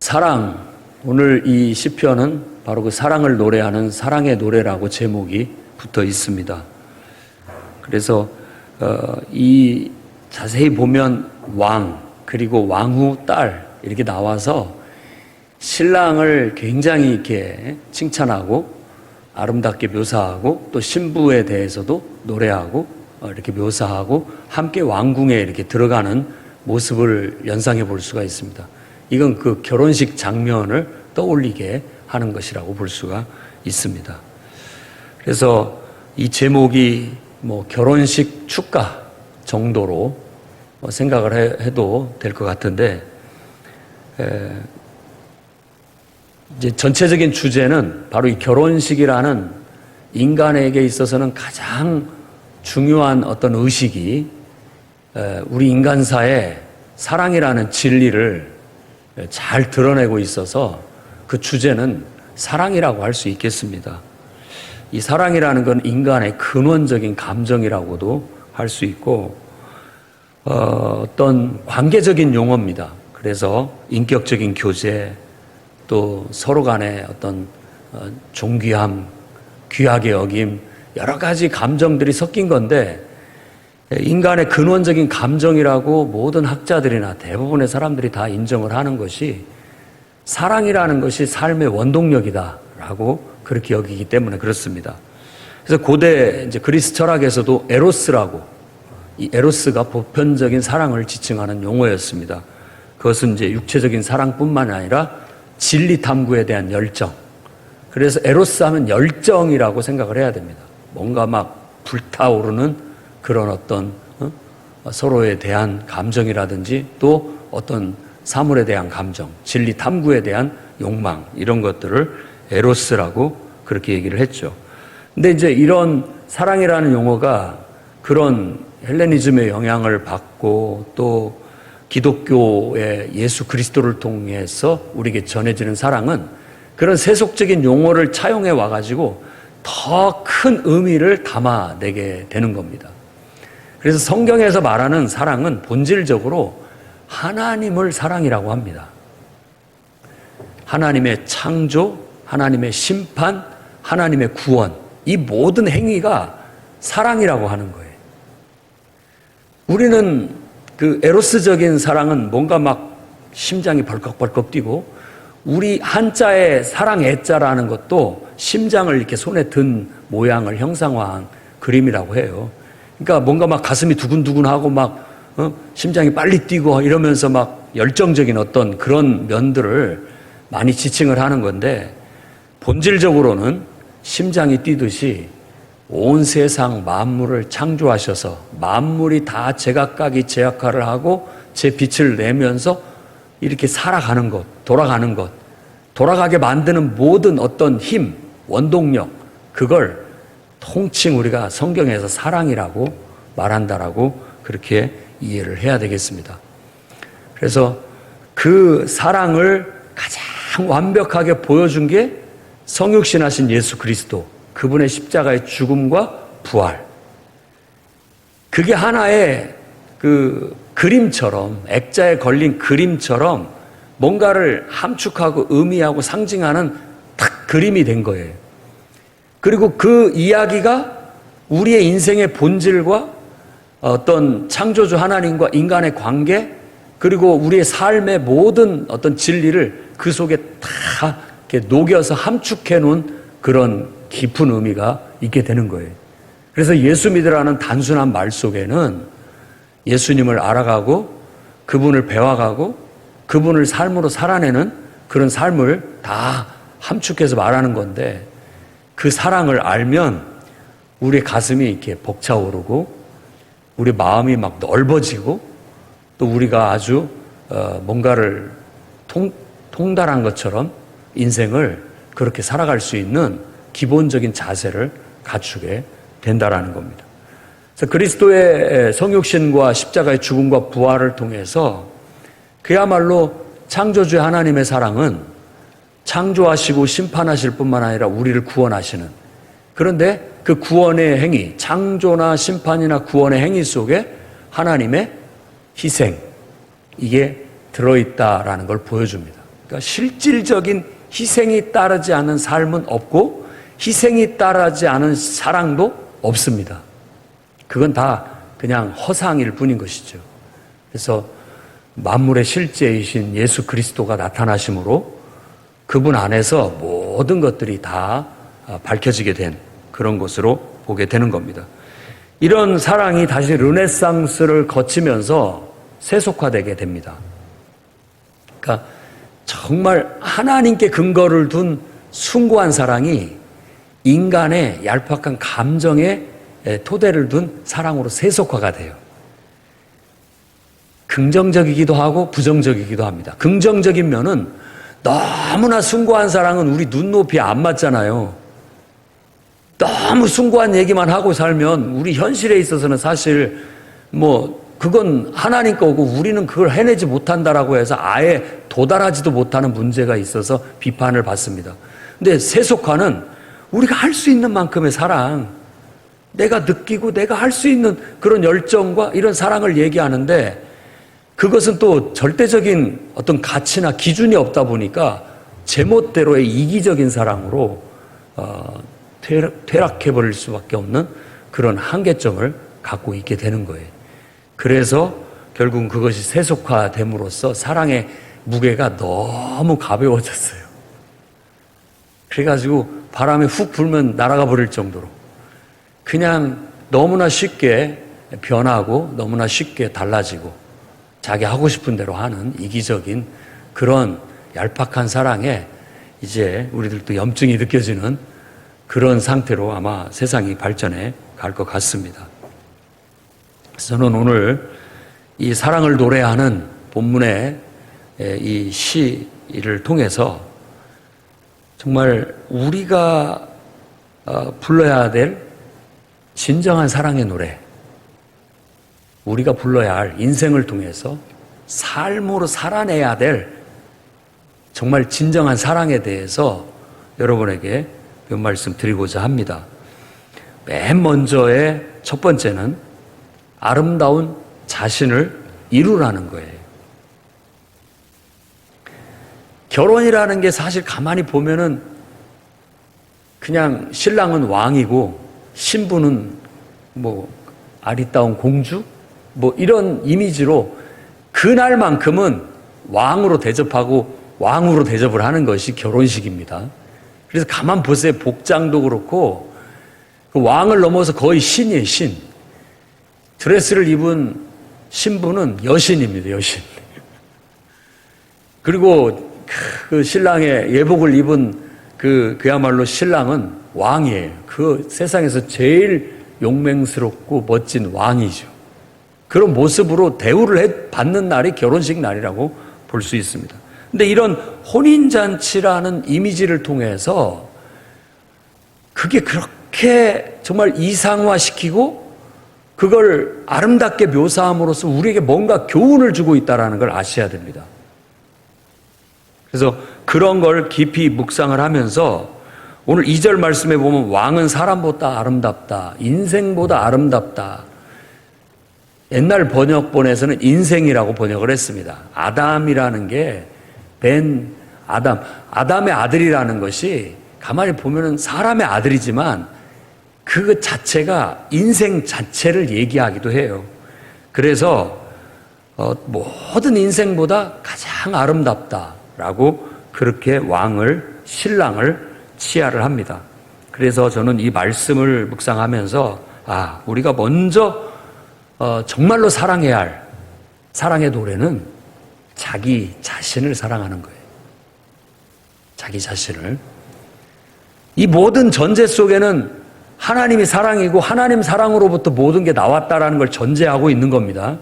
사랑, 오늘 이 시편은 바로 그 사랑을 노래하는 사랑의 노래라고 제목이 붙어 있습니다. 그래서 이 자세히 보면 왕, 그리고 왕후 딸 이렇게 나와서 신랑을 굉장히 이렇게 칭찬하고 아름답게 묘사하고 또 신부에 대해서도 노래하고 이렇게 묘사하고 함께 왕궁에 이렇게 들어가는 모습을 연상해 볼 수가 있습니다. 이건 그 결혼식 장면을 떠올리게 하는 것이라고 볼 수가 있습니다. 그래서 이 제목이 결혼식 축가 정도로 생각을 해도 될 것 같은데, 이제 전체적인 주제는 바로 이 결혼식이라는 인간에게 있어서는 가장 중요한 어떤 의식이 우리 인간사에 사랑이라는 진리를 잘 드러내고 있어서 그 주제는 사랑이라고 할 수 있겠습니다. 이 사랑이라는 건 인간의 근원적인 감정이라고도 할 수 있고 어떤 관계적인 용어입니다. 그래서 인격적인 교제, 또 서로 간의 어떤 존귀함, 귀하게 여김, 여러 가지 감정들이 섞인 건데, 인간의 근원적인 감정이라고 모든 학자들이나 대부분의 사람들이 다 인정을 하는 것이 사랑이라는 것이 삶의 원동력이다라고 그렇게 여기기 때문에 그렇습니다. 그래서 고대 이제 그리스 철학에서도 에로스라고, 이 에로스가 보편적인 사랑을 지칭하는 용어였습니다. 그것은 이제 육체적인 사랑뿐만 아니라 진리 탐구에 대한 열정. 그래서 에로스 하면 열정이라고 생각을 해야 됩니다. 뭔가 막 불타오르는 그런 어떤 서로에 대한 감정이라든지 또 어떤 사물에 대한 감정, 진리 탐구에 대한 욕망, 이런 것들을 에로스라고 그렇게 얘기를 했죠. 근데 이제 이런 사랑이라는 용어가 그런 헬레니즘의 영향을 받고 또 기독교의 예수 그리스도를 통해서 우리에게 전해지는 사랑은 그런 세속적인 용어를 차용해 와가지고 더 큰 의미를 담아내게 되는 겁니다. 그래서 성경에서 말하는 사랑은 본질적으로 하나님을 사랑이라고 합니다. 하나님의 창조, 하나님의 심판, 하나님의 구원, 이 모든 행위가 사랑이라고 하는 거예요. 우리는 그 에로스적인 사랑은 뭔가 막 심장이 벌컥벌컥 뛰고, 우리 한자의 사랑 애자라는 것도 심장을 이렇게 손에 든 모양을 형상화한 그림이라고 해요. 그러니까 뭔가 막 가슴이 두근두근하고 막 심장이 빨리 뛰고 이러면서 막 열정적인 어떤 그런 면들을 많이 지칭을 하는 건데, 본질적으로는 심장이 뛰듯이 온 세상 만물을 창조하셔서 만물이 다 제각각이 제 역할을 하고 제 빛을 내면서 이렇게 살아가는 것, 돌아가는 것, 돌아가게 만드는 모든 어떤 힘, 원동력, 그걸 통칭 우리가 성경에서 사랑이라고 말한다라고 그렇게 이해를 해야 되겠습니다. 그래서 그 사랑을 가장 완벽하게 보여준 게 성육신하신 예수 그리스도, 그분의 십자가의 죽음과 부활. 그게 하나의 그 그림처럼, 액자에 걸린 그림처럼 뭔가를 함축하고 의미하고 상징하는 딱 그림이 된 거예요. 그리고 그 이야기가 우리의 인생의 본질과 어떤 창조주 하나님과 인간의 관계, 그리고 우리의 삶의 모든 어떤 진리를 그 속에 다 이렇게 녹여서 함축해 놓은 그런 깊은 의미가 있게 되는 거예요. 그래서 예수 믿으라는 단순한 말 속에는 예수님을 알아가고 그분을 배워가고 그분을 삶으로 살아내는 그런 삶을 다 함축해서 말하는 건데, 그 사랑을 알면 우리의 가슴이 이렇게 벅차오르고 우리 마음이 막 넓어지고 또 우리가 아주 뭔가를 통달한 것처럼 인생을 그렇게 살아갈 수 있는 기본적인 자세를 갖추게 된다라는 겁니다. 그래서 그리스도의 성육신과 십자가의 죽음과 부활을 통해서 그야말로 창조주 하나님의 사랑은 창조하시고 심판하실 뿐만 아니라 우리를 구원하시는, 그런데 그 구원의 행위, 창조나 심판이나 구원의 행위 속에 하나님의 희생, 이게 들어있다라는 걸 보여줍니다. 그러니까 실질적인 희생이 따르지 않은 삶은 없고 희생이 따르지 않은 사랑도 없습니다. 그건 다 그냥 허상일 뿐인 것이죠. 그래서 만물의 실제이신 예수 그리스도가 나타나심으로 그분 안에서 모든 것들이 다 밝혀지게 된 그런 것으로 보게 되는 겁니다. 이런 사랑이 다시 르네상스를 거치면서 세속화되게 됩니다. 그러니까 정말 하나님께 근거를 둔 숭고한 사랑이 인간의 얄팍한 감정에 토대를 둔 사랑으로 세속화가 돼요. 긍정적이기도 하고 부정적이기도 합니다. 긍정적인 면은 너무나 숭고한 사랑은 우리 눈높이에 안 맞잖아요. 너무 숭고한 얘기만 하고 살면 우리 현실에 있어서는 사실 그건 하나님 거고 우리는 그걸 해내지 못한다라고 해서 아예 도달하지도 못하는 문제가 있어서 비판을 받습니다. 근데 세속화는 우리가 할 수 있는 만큼의 사랑, 내가 느끼고 내가 할 수 있는 그런 열정과 이런 사랑을 얘기하는데 그것은 또 절대적인 어떤 가치나 기준이 없다 보니까 제멋대로의 이기적인 사랑으로 퇴락해버릴 수밖에 없는 그런 한계점을 갖고 있게 되는 거예요. 그래서 결국은 그것이 세속화됨으로써 사랑의 무게가 너무 가벼워졌어요. 그래가지고 바람에 훅 불면 날아가 버릴 정도로 그냥 너무나 쉽게 변하고 너무나 쉽게 달라지고 자기 하고 싶은 대로 하는 이기적인 그런 얄팍한 사랑에 이제 우리들도 염증이 느껴지는 그런 상태로 아마 세상이 발전해 갈 것 같습니다. 저는 오늘 이 사랑을 노래하는 본문의 이 시를 통해서 정말 우리가 불러야 될 진정한 사랑의 노래, 우리가 불러야 할 인생을 통해서 삶으로 살아내야 될 정말 진정한 사랑에 대해서 여러분에게 몇 말씀 드리고자 합니다. 맨 먼저의 첫 번째는 아름다운 자신을 이루라는 거예요. 결혼이라는 게 사실 가만히 보면은 그냥 신랑은 왕이고 신부는 아리따운 공주? 이런 이미지로 그날만큼은 왕으로 대접하고 왕으로 대접을 하는 것이 결혼식입니다. 그래서 가만 보세요. 복장도 그렇고 그 왕을 넘어서 거의 신이에요, 신. 드레스를 입은 신부는 여신입니다, 여신. 그리고 그 신랑의 예복을 입은 그야말로 신랑은 왕이에요. 그 세상에서 제일 용맹스럽고 멋진 왕이죠. 그런 모습으로 대우를 받는 날이 결혼식 날이라고 볼 수 있습니다. 근데 이런 혼인잔치라는 이미지를 통해서 그게 그렇게 정말 이상화시키고 그걸 아름답게 묘사함으로써 우리에게 뭔가 교훈을 주고 있다는 걸 아셔야 됩니다. 그래서 그런 걸 깊이 묵상을 하면서 오늘 2절 말씀에 보면 왕은 사람보다 아름답다, 인생보다 아름답다. 옛날 번역본에서는 인생이라고 번역을 했습니다. 아담이라는 게 아담의 아들이라는 것이 가만히 보면은 사람의 아들이지만 그 자체가 인생 자체를 얘기하기도 해요. 그래서 모든 인생보다 가장 아름답다라고 그렇게 신랑을 치하를 합니다. 그래서 저는 이 말씀을 묵상하면서 우리가 먼저 정말로 사랑해야 할 사랑의 노래는 자기 자신을 사랑하는 거예요. 자기 자신을. 이 모든 전제 속에는 하나님이 사랑이고 하나님 사랑으로부터 모든 게 나왔다라는 걸 전제하고 있는 겁니다.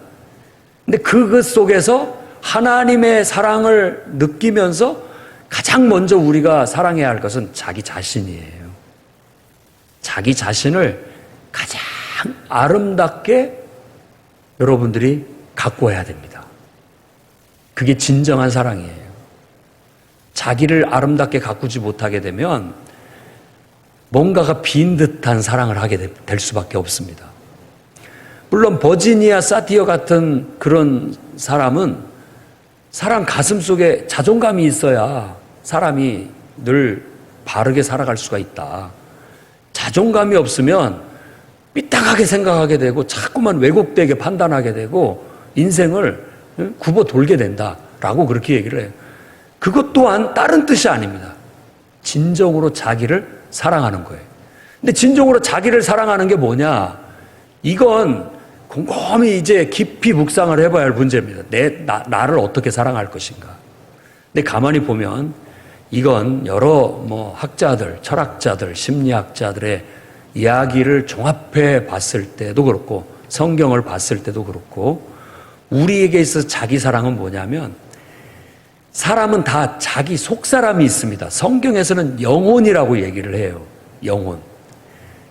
근데 그것 속에서 하나님의 사랑을 느끼면서 가장 먼저 우리가 사랑해야 할 것은 자기 자신이에요. 자기 자신을 가장 아름답게 여러분들이 갖고 와야 됩니다. 그게 진정한 사랑이에요. 자기를 아름답게 가꾸지 못하게 되면 뭔가가 빈 듯한 사랑을 하게 될 수밖에 없습니다. 물론 버지니아 사티어 같은 그런 사람은 사람 가슴 속에 자존감이 있어야 사람이 늘 바르게 살아갈 수가 있다. 자존감이 없으면 삐딱하게 생각하게 되고 자꾸만 왜곡되게 판단하게 되고 인생을 굽어 돌게 된다라고 그렇게 얘기를 해요. 그것 또한 다른 뜻이 아닙니다. 진정으로 자기를 사랑하는 거예요. 근데 진정으로 자기를 사랑하는 게 뭐냐? 이건 곰곰이 이제 깊이 묵상을 해봐야 할 문제입니다. 나를 어떻게 사랑할 것인가. 근데 가만히 보면 이건 여러 학자들, 철학자들, 심리학자들의 이야기를 종합해 봤을 때도 그렇고 성경을 봤을 때도 그렇고 우리에게 있어서 자기 사랑은 뭐냐면 사람은 다 자기 속사람이 있습니다. 성경에서는 영혼이라고 얘기를 해요. 영혼.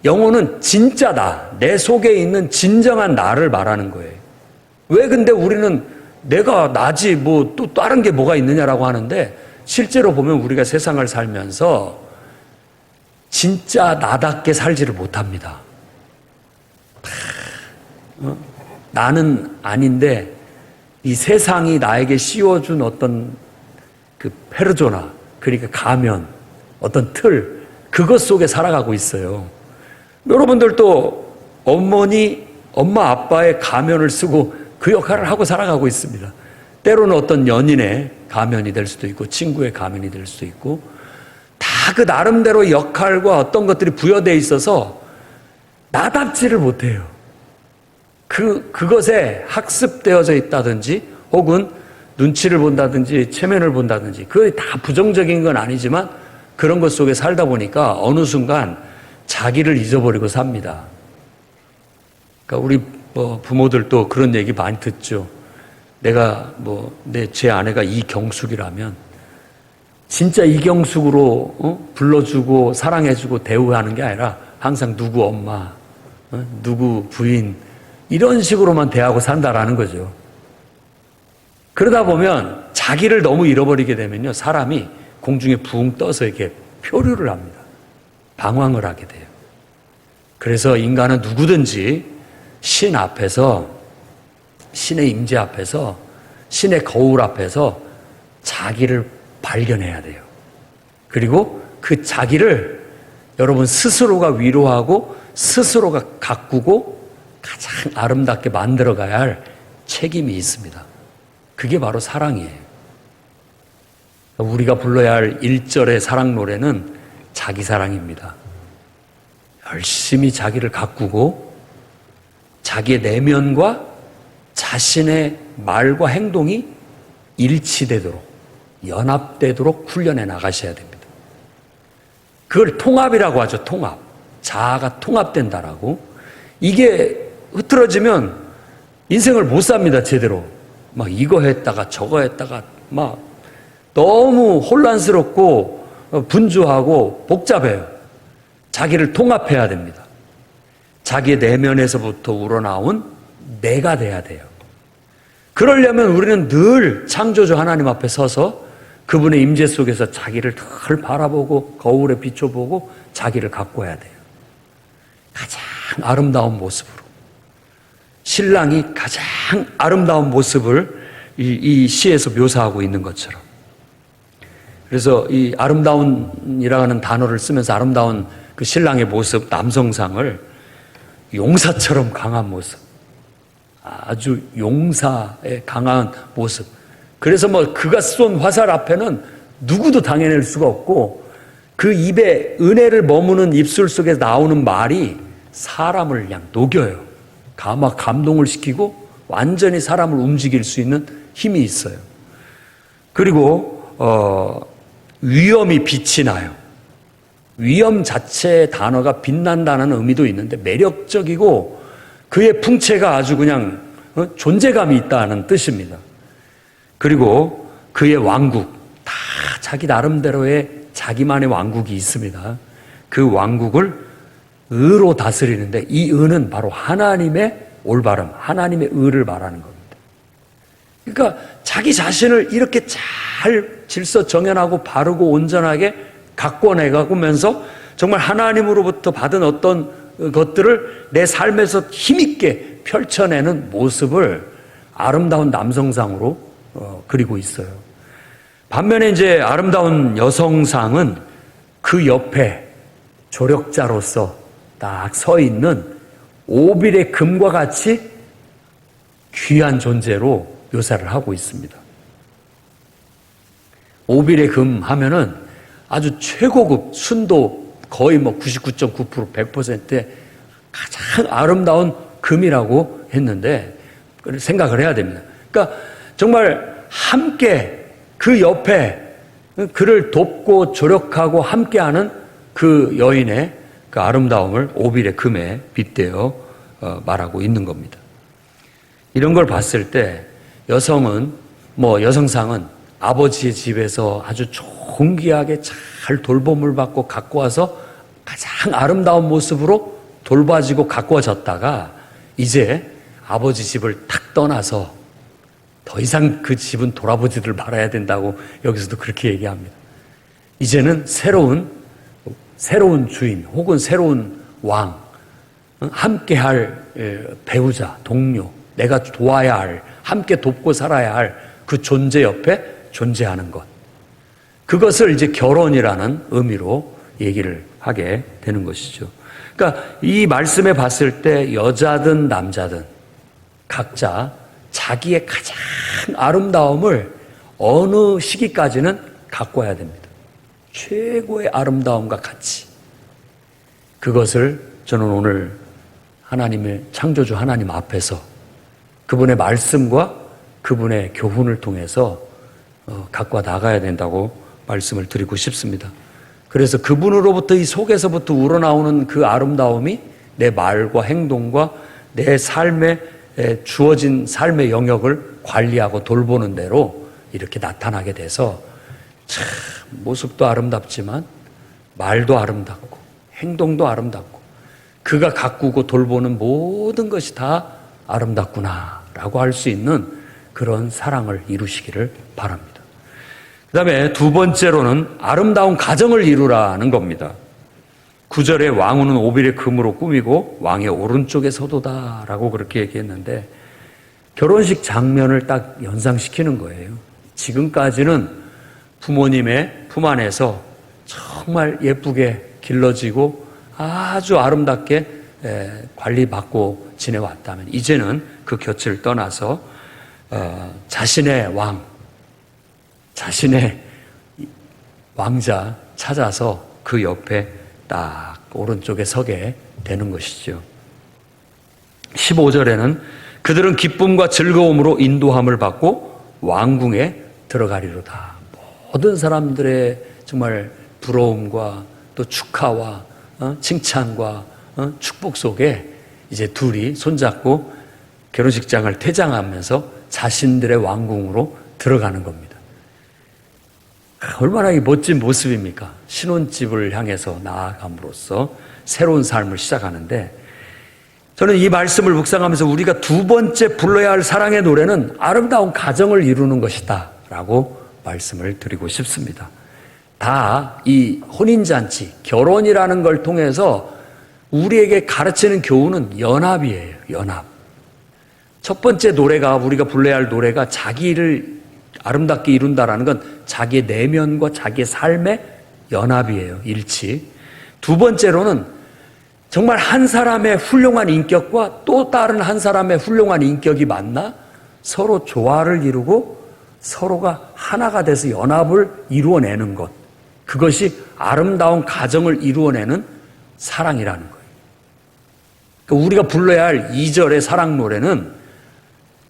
영혼은 진짜 내 속에 있는 진정한 나를 말하는 거예요. 왜 근데 우리는 내가 나지 또 다른 게 뭐가 있느냐라고 하는데 실제로 보면 우리가 세상을 살면서 진짜 나답게 살지를 못합니다. 나는 아닌데 이 세상이 나에게 씌워준 어떤 그 페르소나, 그러니까 가면, 어떤 틀, 그것 속에 살아가고 있어요. 여러분들도 엄마 아빠의 가면을 쓰고 그 역할을 하고 살아가고 있습니다. 때로는 어떤 연인의 가면이 될 수도 있고 친구의 가면이 될 수도 있고 다 그 나름대로 역할과 어떤 것들이 부여되어 있어서 나답지를 못해요. 그것에 학습되어져 있다든지 혹은 눈치를 본다든지 체면을 본다든지 그게 다 부정적인 건 아니지만 그런 것 속에 살다 보니까 어느 순간 자기를 잊어버리고 삽니다. 그러니까 우리 부모들도 그런 얘기 많이 듣죠. 내가 제 아내가 이경숙이라면 진짜 이경숙으로 불러주고 사랑해주고 대우하는 게 아니라 항상 누구 엄마, 누구 부인 이런 식으로만 대하고 산다라는 거죠. 그러다 보면 자기를 너무 잃어버리게 되면요 사람이 공중에 붕 떠서 이렇게 표류를 합니다. 방황을 하게 돼요. 그래서 인간은 누구든지 신 앞에서 신의 임재 앞에서 신의 거울 앞에서 자기를 발견해야 돼요. 그리고 그 자기를 여러분 스스로가 위로하고 스스로가 가꾸고 가장 아름답게 만들어가야 할 책임이 있습니다. 그게 바로 사랑이에요. 우리가 불러야 할 1절의 사랑 노래는 자기 사랑입니다. 열심히 자기를 가꾸고 자기의 내면과 자신의 말과 행동이 일치되도록 연합되도록 훈련해 나가셔야 됩니다. 그걸 통합이라고 하죠. 통합. 자아가 통합된다라고. 이게 흐트러지면 인생을 못 삽니다. 제대로. 이거 했다가 저거 했다가 너무 혼란스럽고 분주하고 복잡해요. 자기를 통합해야 됩니다. 자기의 내면에서부터 우러나온 내가 돼야 돼요. 그러려면 우리는 늘 창조주 하나님 앞에 서서 그분의 임재 속에서 자기를 늘 바라보고 거울에 비춰보고 자기를 가꿔야 돼요. 가장 아름다운 모습으로. 신랑이 가장 아름다운 모습을 이 시에서 묘사하고 있는 것처럼. 그래서 이 아름다운이라는 단어를 쓰면서 아름다운 그 신랑의 모습, 남성상을 용사처럼 강한 모습, 아주 용사의 강한 모습. 그래서 그가 쏜 화살 앞에는 누구도 당해낼 수가 없고 그 입에 은혜를 머무는 입술 속에서 나오는 말이 사람을 그냥 녹여요. 감동을 시키고 완전히 사람을 움직일 수 있는 힘이 있어요. 그리고 위엄이 빛이 나요. 위엄 자체의 단어가 빛난다는 의미도 있는데 매력적이고 그의 풍채가 아주 그냥 존재감이 있다는 뜻입니다. 그리고 그의 왕국, 다 자기 나름대로의 자기만의 왕국이 있습니다. 그 왕국을 의로 다스리는데 이 의는 바로 하나님의 올바름, 하나님의 의를 말하는 겁니다. 그러니까 자기 자신을 이렇게 잘 질서 정연하고 바르고 온전하게 가꿔내가면서 정말 하나님으로부터 받은 어떤 것들을 내 삶에서 힘있게 펼쳐내는 모습을 아름다운 남성상으로 그리고 있어요. 반면에 이제 아름다운 여성상은 그 옆에 조력자로서 딱 서 있는 오빌의 금과 같이 귀한 존재로 묘사를 하고 있습니다. 오빌의 금 하면은 아주 최고급 순도 거의 99.9% 100%의 가장 아름다운 금이라고 했는데 생각을 해야 됩니다. 그러니까 정말 함께 그 옆에 그를 돕고 조력하고 함께하는 그 여인의 그 아름다움을 오빌의 금에 빗대어 말하고 있는 겁니다. 이런 걸 봤을 때 여성상은 아버지의 집에서 아주 존귀하게 잘 돌봄을 받고 가꾸어서 가장 아름다운 모습으로 돌봐지고 가꾸어졌다가 이제 아버지 집을 탁 떠나서 더 이상 그 집은 돌아보지를 말아야 된다고 여기서도 그렇게 얘기합니다. 이제는 새로운 주인 혹은 새로운 왕, 함께할 배우자, 동료, 내가 도와야 할, 함께 돕고 살아야 할 그 존재 옆에 존재하는 것. 그것을 이제 결혼이라는 의미로 얘기를 하게 되는 것이죠. 그러니까 이 말씀에 봤을 때 여자든 남자든 각자 자기의 가장 아름다움을 어느 시기까지는 가꿔야 됩니다. 최고의 아름다움과 같이. 그것을 저는 오늘 하나님의 창조주 하나님 앞에서 그분의 말씀과 그분의 교훈을 통해서 갖고 나가야 된다고 말씀을 드리고 싶습니다. 그래서 그분으로부터 이 속에서부터 우러나오는 그 아름다움이 내 말과 행동과 내 삶에 주어진 삶의 영역을 관리하고 돌보는 대로 이렇게 나타나게 돼서 참 모습도 아름답지만 말도 아름답고 행동도 아름답고 그가 가꾸고 돌보는 모든 것이 다 아름답구나라고 할 수 있는 그런 사랑을 이루시기를 바랍니다. 그 다음에 두 번째로는 아름다운 가정을 이루라는 겁니다. 9절에 왕후는 오빌의 금으로 꾸미고 왕의 오른쪽에 서도다라고 그렇게 얘기했는데 결혼식 장면을 딱 연상시키는 거예요. 지금까지는 부모님의 품 안에서 정말 예쁘게 길러지고 아주 아름답게 관리받고 지내왔다면 이제는 그 곁을 떠나서 자신의 자신의 왕자 찾아서 그 옆에 딱 오른쪽에 서게 되는 것이죠. 15절에는 그들은 기쁨과 즐거움으로 인도함을 받고 왕궁에 들어가리로다. 모든 사람들의 정말 부러움과 또 축하와 칭찬과 축복 속에 이제 둘이 손잡고 결혼식장을 퇴장하면서 자신들의 왕궁으로 들어가는 겁니다. 얼마나 멋진 모습입니까? 신혼집을 향해서 나아감으로써 새로운 삶을 시작하는데 저는 이 말씀을 묵상하면서 우리가 두 번째 불러야 할 사랑의 노래는 아름다운 가정을 이루는 것이다 라고 말씀을 드리고 싶습니다. 다 이 혼인잔치, 결혼이라는 걸 통해서 우리에게 가르치는 교훈은 연합이에요. 연합. 첫 번째 노래가 우리가 불러야 할 노래가 자기를 아름답게 이룬다라는 건 자기의 내면과 자기의 삶의 연합이에요. 일치. 두 번째로는 정말 한 사람의 훌륭한 인격과 또 다른 한 사람의 훌륭한 인격이 만나 서로 조화를 이루고 서로가 하나가 돼서 연합을 이루어내는 것. 그것이 아름다운 가정을 이루어내는 사랑이라는 거예요. 그러니까 우리가 불러야 할 2절의 사랑 노래는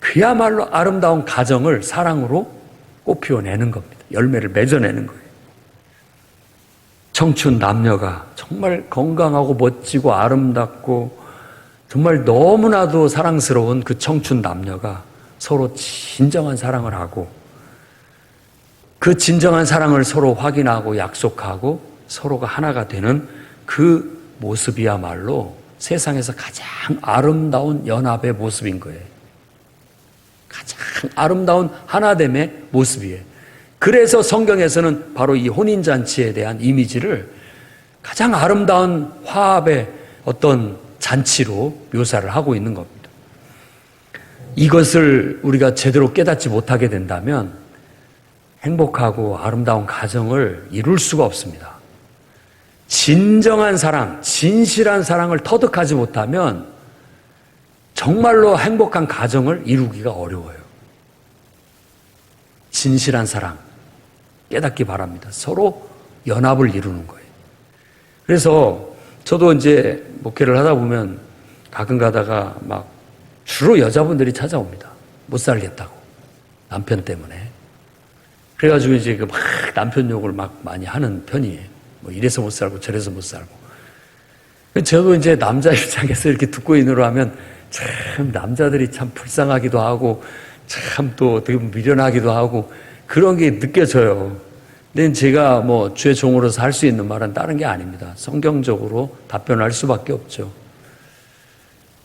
그야말로 아름다운 가정을 사랑으로 꽃피워내는 겁니다. 열매를 맺어내는 거예요. 청춘 남녀가 정말 건강하고 멋지고 아름답고 정말 너무나도 사랑스러운 그 청춘 남녀가 서로 진정한 사랑을 하고 그 진정한 사랑을 서로 확인하고 약속하고 서로가 하나가 되는 그 모습이야말로 세상에서 가장 아름다운 연합의 모습인 거예요. 가장 아름다운 하나됨의 모습이에요. 그래서 성경에서는 바로 이 혼인잔치에 대한 이미지를 가장 아름다운 화합의 어떤 잔치로 묘사를 하고 있는 겁니다. 이것을 우리가 제대로 깨닫지 못하게 된다면 행복하고 아름다운 가정을 이룰 수가 없습니다. 진정한 사랑, 진실한 사랑을 터득하지 못하면 정말로 행복한 가정을 이루기가 어려워요. 진실한 사랑 깨닫기 바랍니다. 서로 연합을 이루는 거예요. 그래서 저도 이제 목회를 하다 보면 가끔 가다가 막 주로 여자분들이 찾아옵니다. 못 살겠다고. 남편 때문에. 그래가지고 이제 막 남편 욕을 막 많이 하는 편이에요. 뭐 이래서 못 살고 저래서 못 살고. 저도 이제 남자 입장에서 이렇게 듣고 있느라 하면 참 남자들이 참 불쌍하기도 하고 참 또 되게 미련하기도 하고 그런 게 느껴져요. 근데 제가 뭐 주의 종으로서 할 수 있는 말은 다른 게 아닙니다. 성경적으로 답변할 수밖에 없죠.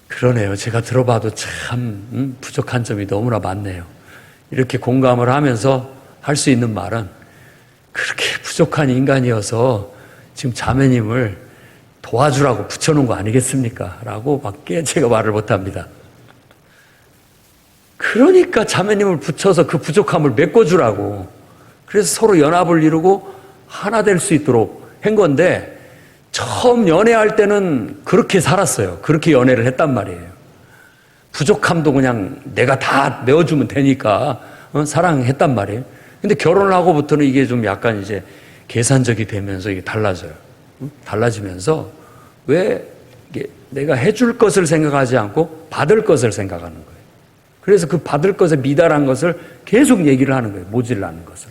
그러네요. 제가 들어봐도 참 부족한 점이 너무나 많네요. 이렇게 공감을 하면서 할 수 있는 말은 그렇게 부족한 인간이어서 지금 자매님을 도와주라고 붙여놓은 거 아니겠습니까? 라고 밖에 제가 말을 못합니다. 그러니까 자매님을 붙여서 그 부족함을 메꿔주라고. 그래서 서로 연합을 이루고 하나 될 수 있도록 한 건데 처음 연애할 때는 그렇게 살았어요. 그렇게 연애를 했단 말이에요. 부족함도 그냥 내가 다 메워주면 되니까 사랑했단 말이에요. 근데 결혼을 하고부터는 이게 좀 약간 이제 계산적이 되면서 이게 달라져요. 달라지면서 왜 이게 내가 해줄 것을 생각하지 않고 받을 것을 생각하는 거예요. 그래서 그 받을 것에 미달한 것을 계속 얘기를 하는 거예요. 모질라는 것을.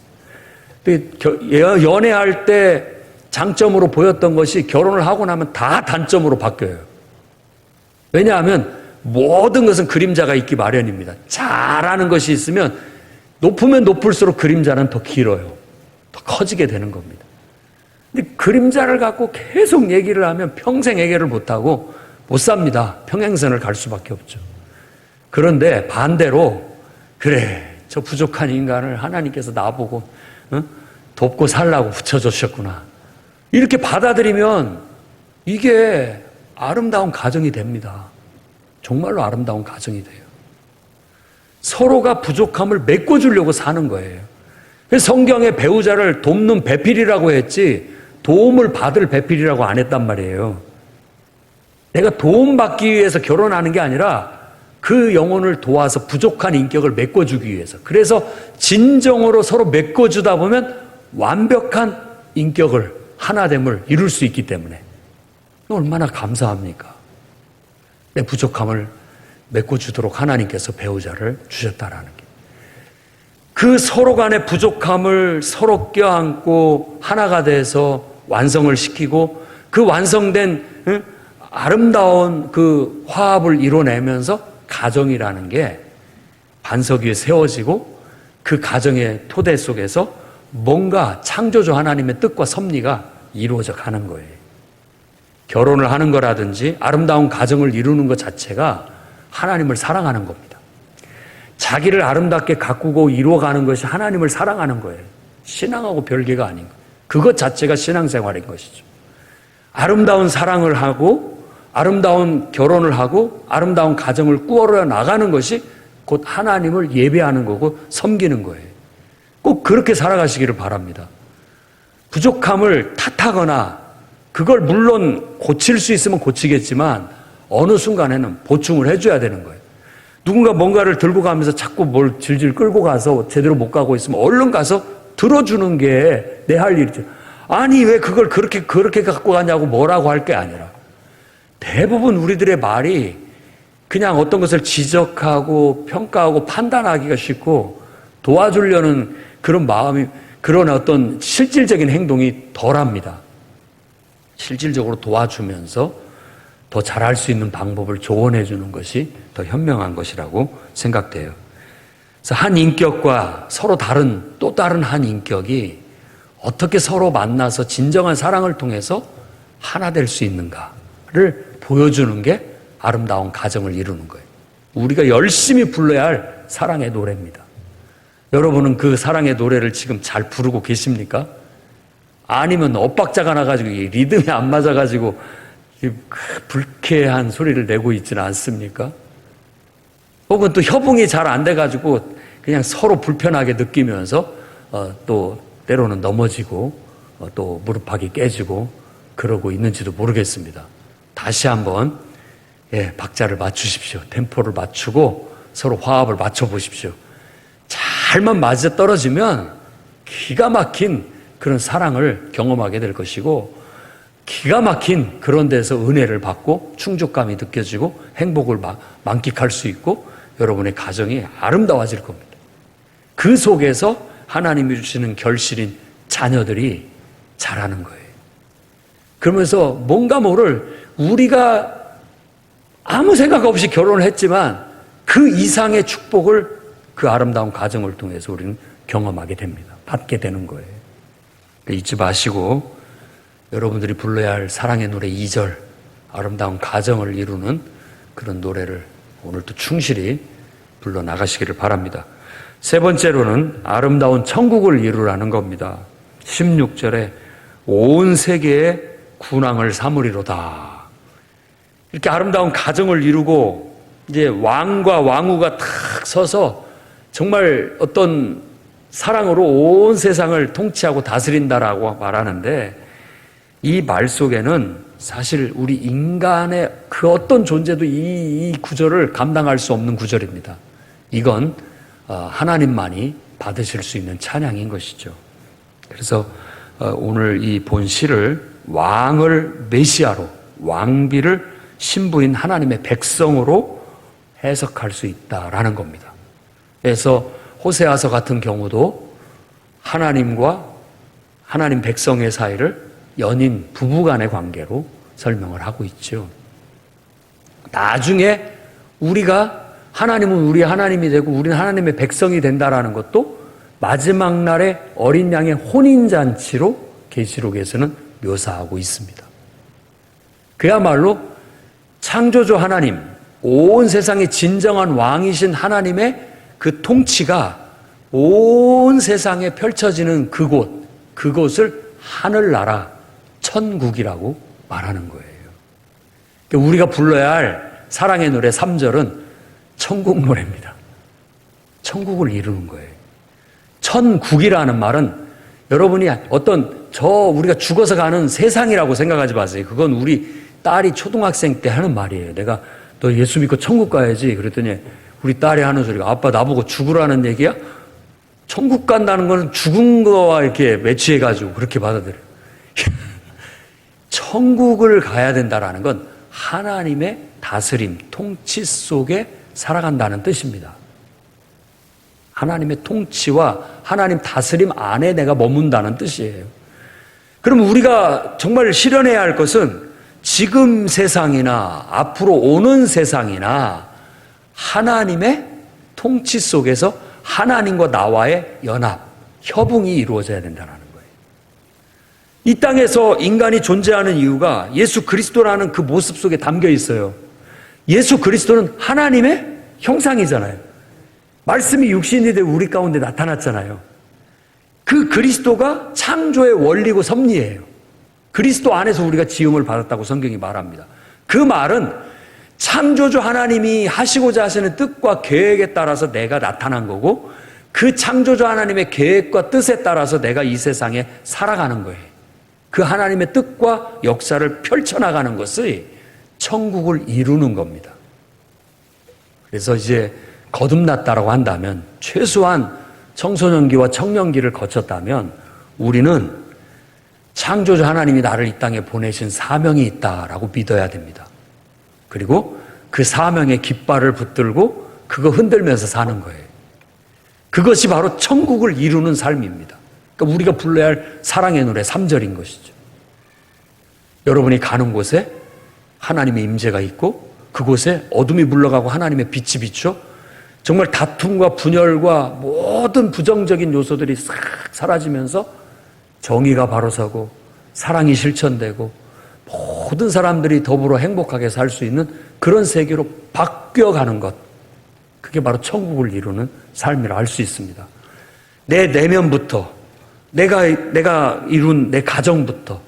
연애할 때 장점으로 보였던 것이 결혼을 하고 나면 다 단점으로 바뀌어요. 왜냐하면 모든 것은 그림자가 있기 마련입니다. 잘하는 것이 있으면 높으면 높을수록 그림자는 더 길어요. 더 커지게 되는 겁니다. 근데 그림자를 갖고 계속 얘기를 하면 평생 해결을 못하고 못 삽니다. 평행선을 갈 수밖에 없죠. 그런데 반대로 그래 저 부족한 인간을 하나님께서 나보고 돕고 살라고 붙여주셨구나. 이렇게 받아들이면 이게 아름다운 가정이 됩니다. 정말로 아름다운 가정이 돼요. 서로가 부족함을 메꿔주려고 사는 거예요. 성경에 배우자를 돕는 배필이라고 했지 도움을 받을 배필이라고 안 했단 말이에요. 내가 도움받기 위해서 결혼하는 게 아니라 그 영혼을 도와서 부족한 인격을 메꿔주기 위해서. 그래서 진정으로 서로 메꿔주다 보면 완벽한 인격을 하나됨을 이룰 수 있기 때문에 얼마나 감사합니까? 내 부족함을 메꿔주도록 하나님께서 배우자를 주셨다라는 게. 그 서로 간의 부족함을 서로 껴안고 하나가 돼서 완성을 시키고 그 완성된 아름다운 그 화합을 이뤄내면서 가정이라는 게 반석 위에 세워지고 그 가정의 토대 속에서 뭔가 창조주 하나님의 뜻과 섭리가 이루어져 가는 거예요. 결혼을 하는 거라든지 아름다운 가정을 이루는 것 자체가 하나님을 사랑하는 겁니다. 자기를 아름답게 가꾸고 이루어가는 것이 하나님을 사랑하는 거예요. 신앙하고 별개가 아닌 거예요. 그것 자체가 신앙생활인 것이죠. 아름다운 사랑을 하고 아름다운 결혼을 하고 아름다운 가정을 꾸어러 나가는 것이 곧 하나님을 예배하는 거고 섬기는 거예요. 꼭 그렇게 살아가시기를 바랍니다. 부족함을 탓하거나 그걸 물론 고칠 수 있으면 고치겠지만 어느 순간에는 보충을 해줘야 되는 거예요. 누군가 뭔가를 들고 가면서 자꾸 뭘 질질 끌고 가서 제대로 못 가고 있으면 얼른 가서 들어주는 게 내 할 일이죠. 아니 왜 그걸 그렇게 갖고 가냐고 뭐라고 할 게 아니라 대부분 우리들의 말이 그냥 어떤 것을 지적하고 평가하고 판단하기가 쉽고 도와주려는 그런 마음이 그런 어떤 실질적인 행동이 덜합니다. 실질적으로 도와주면서 더 잘할 수 있는 방법을 조언해 주는 것이 더 현명한 것이라고 생각돼요. 그래서 한 인격과 서로 다른 또 다른 한 인격이 어떻게 서로 만나서 진정한 사랑을 통해서 하나 될 수 있는가를 보여주는 게 아름다운 가정을 이루는 거예요. 우리가 열심히 불러야 할 사랑의 노래입니다. 여러분은 그 사랑의 노래를 지금 잘 부르고 계십니까? 아니면 엇박자가 나가지고 리듬이 안 맞아가지고 불쾌한 소리를 내고 있지는 않습니까? 혹은 또 협응이 잘 안 돼가지고 그냥 서로 불편하게 느끼면서 또 때로는 넘어지고 또 무릎팍이 깨지고 그러고 있는지도 모르겠습니다. 다시 한번 박자를 맞추십시오. 템포를 맞추고 서로 화합을 맞춰보십시오. 잘만 맞아 떨어지면 기가 막힌 그런 사랑을 경험하게 될 것이고 기가 막힌 그런 데서 은혜를 받고 충족감이 느껴지고 행복을 만끽할 수 있고 여러분의 가정이 아름다워질 겁니다. 그 속에서 하나님이 주시는 결실인 자녀들이 자라는 거예요. 그러면서 뭔가 모를 우리가 아무 생각 없이 결혼을 했지만 그 이상의 축복을 그 아름다운 가정을 통해서 우리는 경험하게 됩니다. 받게 되는 거예요. 잊지 마시고 여러분들이 불러야 할 사랑의 노래 2절 아름다운 가정을 이루는 그런 노래를 오늘도 충실히 불러 나가시기를 바랍니다. 세 번째로는 아름다운 천국을 이루라는 겁니다. 16절에 온 세계에 군왕을 삼으리로다. 이렇게 아름다운 가정을 이루고 이제 왕과 왕후가 탁 서서 정말 어떤 사랑으로 온 세상을 통치하고 다스린다라고 말하는데 이 말 속에는 사실 우리 인간의 그 어떤 존재도 이 구절을 감당할 수 없는 구절입니다. 이건 하나님만이 받으실 수 있는 찬양인 것이죠. 그래서 오늘 이 본 시를 왕을 메시아로 왕비를 신부인 하나님의 백성으로 해석할 수 있다라는 겁니다. 그래서 호세아서 같은 경우도 하나님과 하나님 백성의 사이를 연인 부부간의 관계로 설명을 하고 있죠. 나중에 우리가 하나님은 우리의 하나님이 되고 우리는 하나님의 백성이 된다라는 것도 마지막 날에 어린 양의 혼인잔치로 계시록에서는 묘사하고 있습니다. 그야말로 창조주 하나님, 온 세상의 진정한 왕이신 하나님의 그 통치가 온 세상에 펼쳐지는 그곳을 하늘나라, 천국이라고 말하는 거예요. 그러니까 우리가 불러야 할 사랑의 노래 3절은 천국 노래입니다. 천국을 이루는 거예요. 천국이라는 말은 여러분이 우리가 죽어서 가는 세상이라고 생각하지 마세요. 그건 우리 딸이 초등학생 때 하는 말이에요. 내가 너 예수 믿고 천국 가야지. 그랬더니 우리 딸이 하는 소리가 아빠 나보고 죽으라는 얘기야? 천국 간다는 거는 죽은 거와 이렇게 매치해가지고 그렇게 받아들여요. 천국을 가야 된다는 건 하나님의 다스림, 통치 속에 살아간다는 뜻입니다. 하나님의 통치와 하나님 다스림 안에 내가 머문다는 뜻이에요. 그럼 우리가 정말 실현해야 할 것은 지금 세상이나 앞으로 오는 세상이나 하나님의 통치 속에서 하나님과 나와의 연합, 협응이 이루어져야 된다는 거예요. 이 땅에서 인간이 존재하는 이유가 예수 그리스도라는 그 모습 속에 담겨 있어요. 예수 그리스도는 하나님의 형상이잖아요. 말씀이 육신이 되어 우리 가운데 나타났잖아요. 그 그리스도가 창조의 원리고 섭리예요. 그리스도 안에서 우리가 지음을 받았다고 성경이 말합니다. 그 말은 창조주 하나님이 하시고자 하시는 뜻과 계획에 따라서 내가 나타난 거고 그 창조주 하나님의 계획과 뜻에 따라서 내가 이 세상에 살아가는 거예요. 그 하나님의 뜻과 역사를 펼쳐나가는 것이 천국을 이루는 겁니다. 그래서 이제 거듭났다라고 한다면 최소한 청소년기와 청년기를 거쳤다면 우리는 창조주 하나님이 나를 이 땅에 보내신 사명이 있다라고 믿어야 됩니다. 그리고 그 사명의 깃발을 붙들고 그거 흔들면서 사는 거예요. 그것이 바로 천국을 이루는 삶입니다. 그러니까 우리가 불러야 할 사랑의 노래 3절인 것이죠. 여러분이 가는 곳에 하나님의 임재가 있고 그곳에 어둠이 물러가고 하나님의 빛이 비춰 정말 다툼과 분열과 모든 부정적인 요소들이 싹 사라지면서 정의가 바로 서고 사랑이 실천되고 모든 사람들이 더불어 행복하게 살 수 있는 그런 세계로 바뀌어가는 것, 그게 바로 천국을 이루는 삶이라 할 수 있습니다. 내 내면부터 내가 이룬 내 가정부터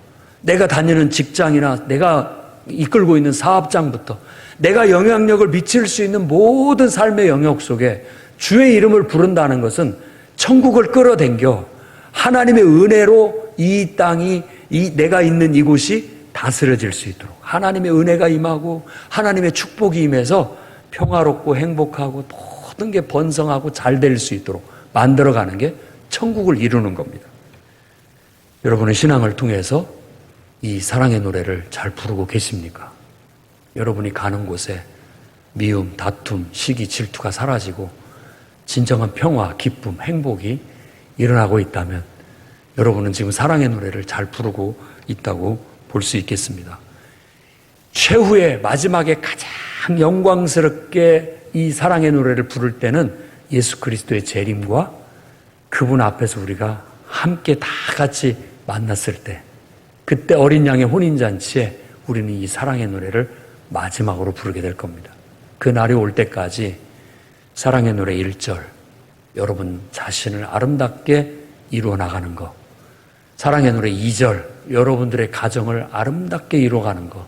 내가 다니는 직장이나 내가 이끌고 있는 사업장부터 내가 영향력을 미칠 수 있는 모든 삶의 영역 속에 주의 이름을 부른다는 것은 천국을 끌어당겨 하나님의 은혜로 이 땅이, 내가 있는 이곳이 다스려질 수 있도록 하나님의 은혜가 임하고 하나님의 축복이 임해서 평화롭고 행복하고 모든 게 번성하고 잘 될 수 있도록 만들어가는 게 천국을 이루는 겁니다. 여러분의 신앙을 통해서 이 사랑의 노래를 잘 부르고 계십니까? 여러분이 가는 곳에 미움, 다툼, 시기, 질투가 사라지고 진정한 평화, 기쁨, 행복이 일어나고 있다면 여러분은 지금 사랑의 노래를 잘 부르고 있다고 볼 수 있겠습니다. 최후의 마지막에 가장 영광스럽게 이 사랑의 노래를 부를 때는 예수 그리스도의 재림과 그분 앞에서 우리가 함께 다 같이 만났을 때, 그때 어린 양의 혼인잔치에 우리는 이 사랑의 노래를 마지막으로 부르게 될 겁니다. 그 날이 올 때까지 사랑의 노래 1절, 여러분 자신을 아름답게 이루어 나가는 것, 사랑의 노래 2절, 여러분들의 가정을 아름답게 이루어가는 것,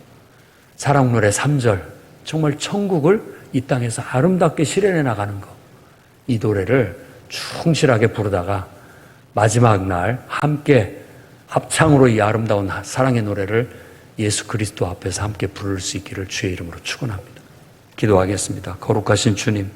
사랑 노래 3절, 정말 천국을 이 땅에서 아름답게 실현해 나가는 것, 이 노래를 충실하게 부르다가 마지막 날 함께 합창으로 이 아름다운 사랑의 노래를 예수 그리스도 앞에서 함께 부를 수 있기를 주의 이름으로 축원합니다. 기도하겠습니다. 거룩하신 주님,